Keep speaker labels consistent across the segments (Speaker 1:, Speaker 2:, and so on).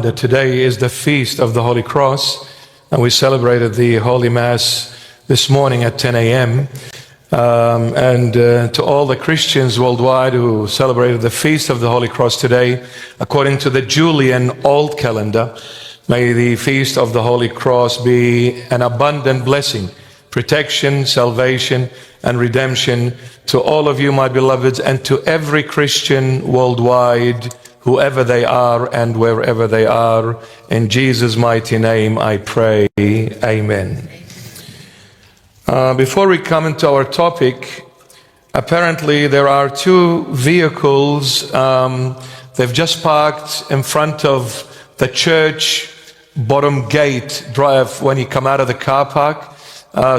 Speaker 1: reminder, today is the Feast of the Holy Cross, and we celebrated the Holy Mass this morning at 10 a.m. To all the Christians worldwide who celebrated the Feast of the Holy Cross today, according to the Julian Old Calendar, may the Feast of the Holy Cross be an abundant blessing, protection, salvation, and redemption to all of you, my beloveds, and to every Christian worldwide, whoever they are and wherever they are. In Jesus' mighty name I pray, amen. Before we come into our topic, apparently there are two vehicles. They've just parked in front of the church bottom gate drive when you come out of the car park,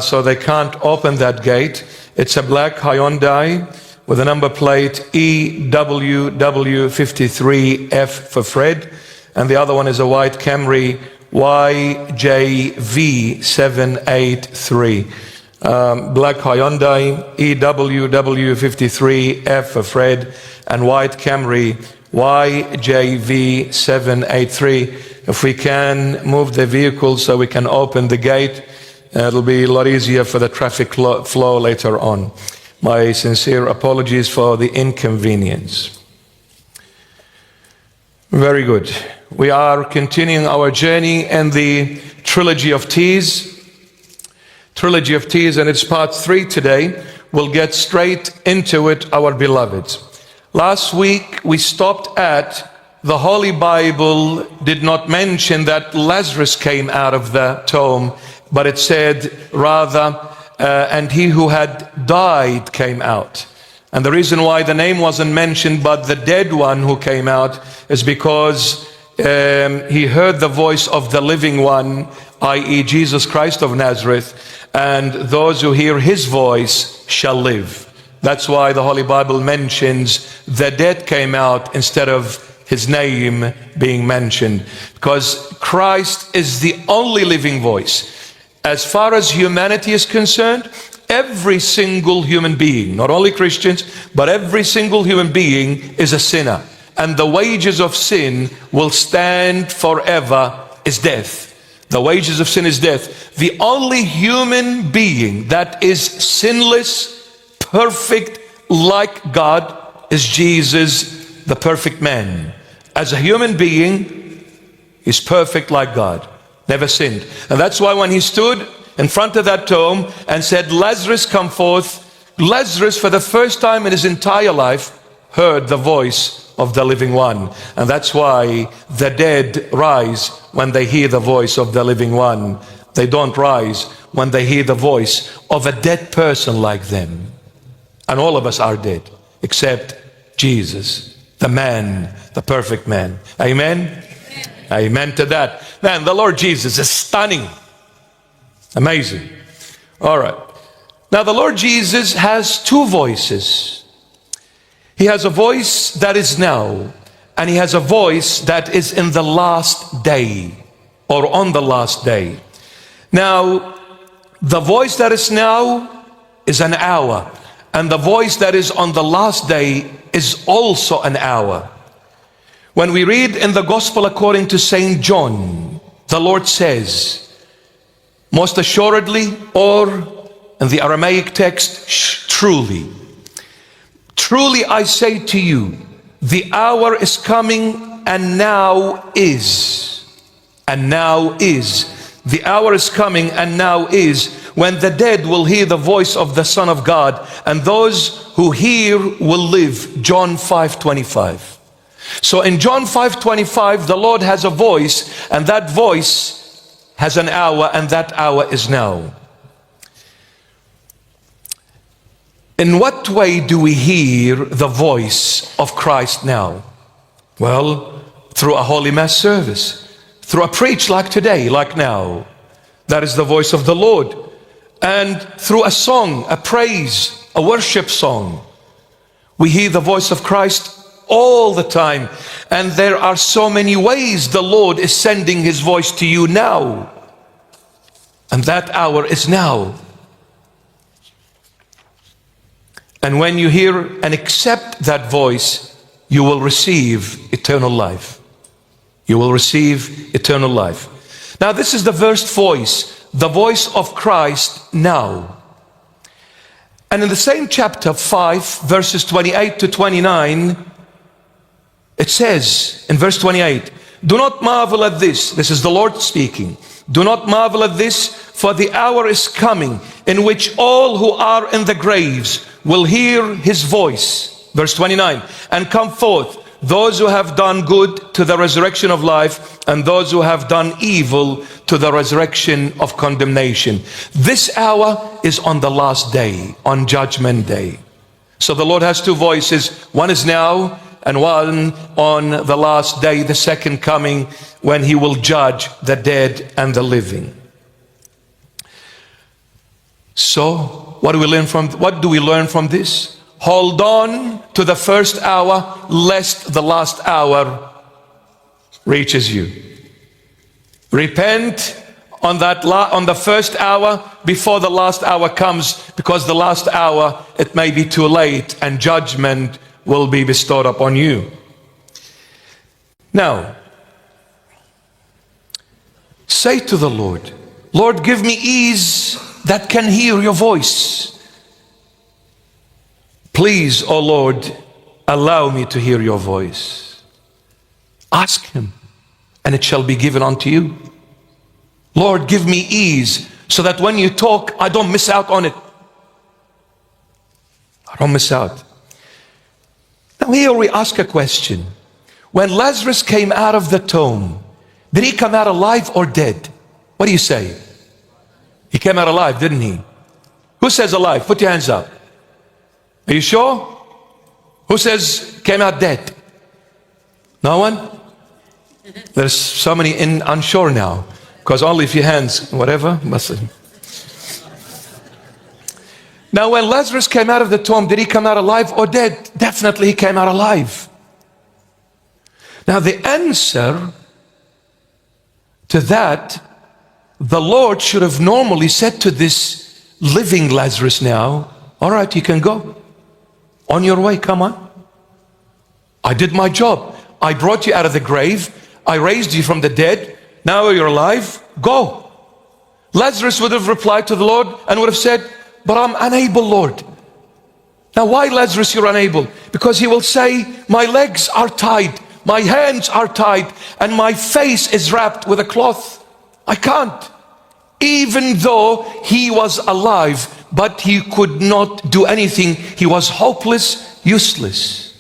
Speaker 1: so they can't open that gate. It's a black Hyundai with a number plate EWW53F for Fred, and the other one is a white Camry YJV783. Black Hyundai EWW53F for Fred and white Camry YJV783. If we can move the vehicle so we can open the gate, it'll be a lot easier for the traffic flow later on. My sincere apologies for the inconvenience. Very good. We are continuing our journey in the Trilogy of Tears. Trilogy of Tears, and it's part 3 today. We'll get straight into it, our beloveds. Last week we stopped at the Holy Bible did not mention that Lazarus came out of the tomb, but it said rather, and he who had died came out. And the reason why the name wasn't mentioned, but the dead one who came out, is because he heard the voice of the living one, i.e. Jesus Christ of Nazareth, and those who hear his voice shall live. That's why the Holy Bible mentions the dead came out instead of his name being mentioned, because Christ is the only living voice. As far as humanity is concerned, every single human being, not only Christians, but every single human being is a sinner. And the wages of sin will stand forever is death. The wages of sin is death. The only human being that is sinless, perfect like God is Jesus, the perfect man. As a human being, he's perfect like God, never sinned. And that's why when he stood in front of that tomb and said, Lazarus, come forth, Lazarus, for the first time in his entire life, heard the voice of the living one. And that's why the dead rise when they hear the voice of the living one. They don't rise when they hear the voice of a dead person like them. And all of us are dead, except Jesus, the man, the perfect man. Amen? Amen, Amen to that. Man, the Lord Jesus is stunning. Amazing. All right. Now, the Lord Jesus has two voices. He has a voice that is now, and he has a voice that is in the last day, or on the last day. Now, the voice that is now is an hour, and the voice that is on the last day is also an hour. When we read in the Gospel according to St. John, the Lord says, most assuredly, or in the Aramaic text, truly. Truly I say to you, the hour is coming, and now is. And now is. The hour is coming, and now is, when the dead will hear the voice of the Son of God, and those who hear will live. John 5:25. So in John 5:25, the Lord has a voice, and that voice has an hour, and that hour is now. In what way do we hear the voice of Christ now? Well, through a Holy Mass service, through a preach like today, like now. That is the voice of the Lord. And through a song, a praise, a worship song, we hear the voice of Christ all the time. And there are so many ways the Lord is sending his voice to you now. And that hour is now. And when you hear and accept that voice, you will receive eternal life. You will receive eternal life. Now this is the first voice, the voice of Christ now. And in the same chapter 5, verses 28 to 29, it says in verse 28, do not marvel at this. This is the Lord speaking. Do not marvel at this, for the hour is coming in which all who are in the graves will hear his voice. Verse 29, and come forth, those who have done good to the resurrection of life, and those who have done evil to the resurrection of condemnation. This hour is on the last day, on Judgment Day. So the Lord has two voices. One is now, and one on the last day, the second coming, when he will judge the dead and the living. So what do we learn from this? Hold on to the first hour, lest the last hour reaches you. Repent on the first hour before the last hour comes, because the last hour, it may be too late and judgment will be bestowed upon you. Now, say to the Lord, Lord, give me ease that can hear your voice. Please, O Lord, allow me to hear your voice. Ask him, and it shall be given unto you. Lord, give me ease so that when you talk, I don't miss out on it. I don't miss out. Now here we ask a question. When Lazarus came out of the tomb, did he come out alive or dead? What do you say? He came out alive, didn't he? Who says alive? Put your hands up. Are you sure? Who says came out dead? No one? There's so many unsure now, because only if your hands, whatever. Now when Lazarus came out of the tomb, did he come out alive or dead? Definitely he came out alive. Now the answer to that, the Lord should have normally said to this living Lazarus now, all right, you can go. On your way, come on. I did my job. I brought you out of the grave. I raised you from the dead. Now you're alive. Go. Lazarus would have replied to the Lord and would have said, but I'm unable, Lord. Now why, Lazarus, you're unable? Because he will say, my legs are tied, my hands are tied, and my face is wrapped with a cloth. I can't. Even though he was alive, but he could not do anything. He was hopeless, useless.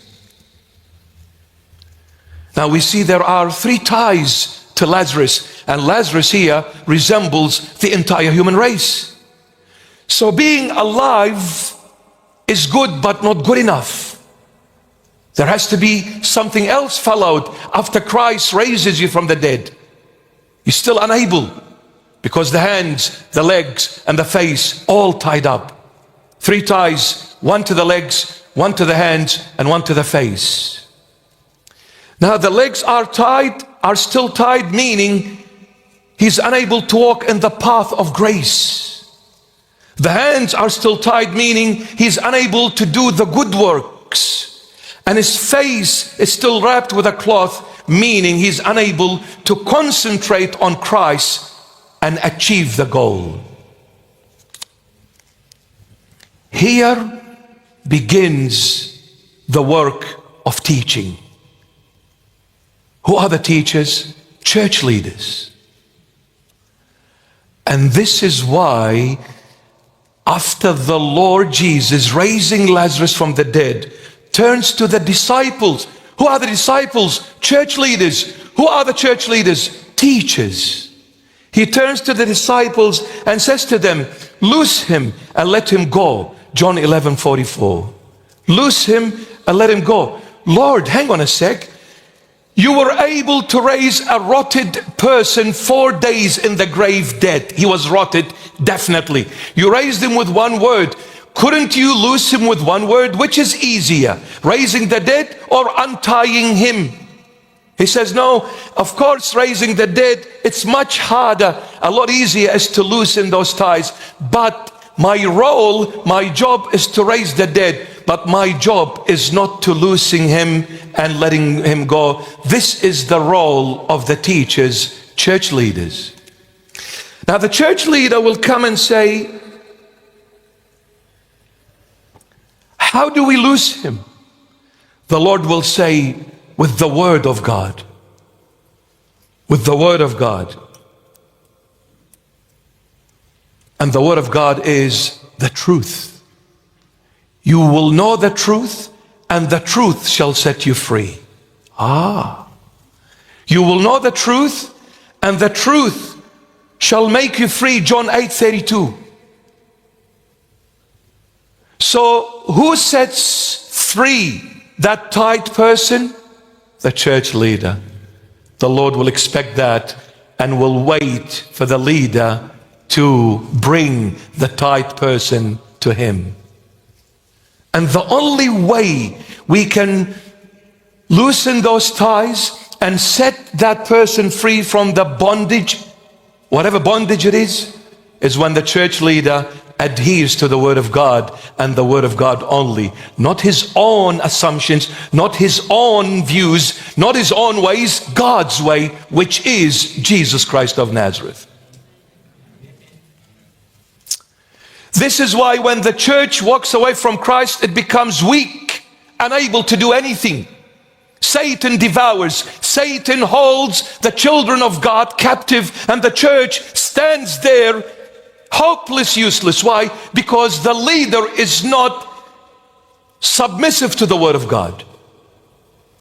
Speaker 1: Now we see there are three ties to Lazarus, and Lazarus here resembles the entire human race. So being alive is good, but not good enough. There has to be something else followed after Christ raises you from the dead. You're still unable, because the hands, the legs, and the face all tied up. Three ties, one to the legs, one to the hands, and one to the face. Now the legs are still tied, meaning he's unable to walk in the path of grace. The hands are still tied, meaning he's unable to do the good works. And his face is still wrapped with a cloth, meaning he's unable to concentrate on Christ and achieve the goal. Here begins the work of teaching. Who are the teachers? Church leaders. And this is why, after the Lord Jesus raising Lazarus from the dead, turns to the disciples. Who are the disciples? Church leaders. Who are the church leaders? Teachers. He turns to the disciples and says to them, loose him and let him go. John 11:44. Loose him and let him go. Lord, hang on a sec. You were able to raise a rotted person 4 days in the grave dead. He was rotted, definitely. You raised him with one word. Couldn't you loose him with one word? Which is easier, raising the dead or untying him? He says, no, of course, raising the dead, it's much harder. A lot easier is to loosen those ties. But my role, my job is to raise the dead. but my job is not to loosen him and letting him go. This is the role of the teachers, church leaders. Now the church leader will come and say, how do we loose him? The Lord will say, with the word of God. With the word of God. And the word of God is the truth. You will know the truth, and the truth shall set you free. You will know the truth, and the truth shall make you free. John 8:32. So who sets free that tied person? The church leader. The Lord will expect that and will wait for the leader to bring the tied person to him. And the only way we can loosen those ties and set that person free from the bondage, whatever bondage it is when the church leader adheres to the word of God and the word of God only. Not his own assumptions, not his own views, not his own ways, God's way, which is Jesus Christ of Nazareth. This is why when the church walks away from Christ, it becomes weak, unable to do anything. Satan devours, Satan holds the children of God captive, and the church stands there hopeless, useless. Why? Because the leader is not submissive to the word of God.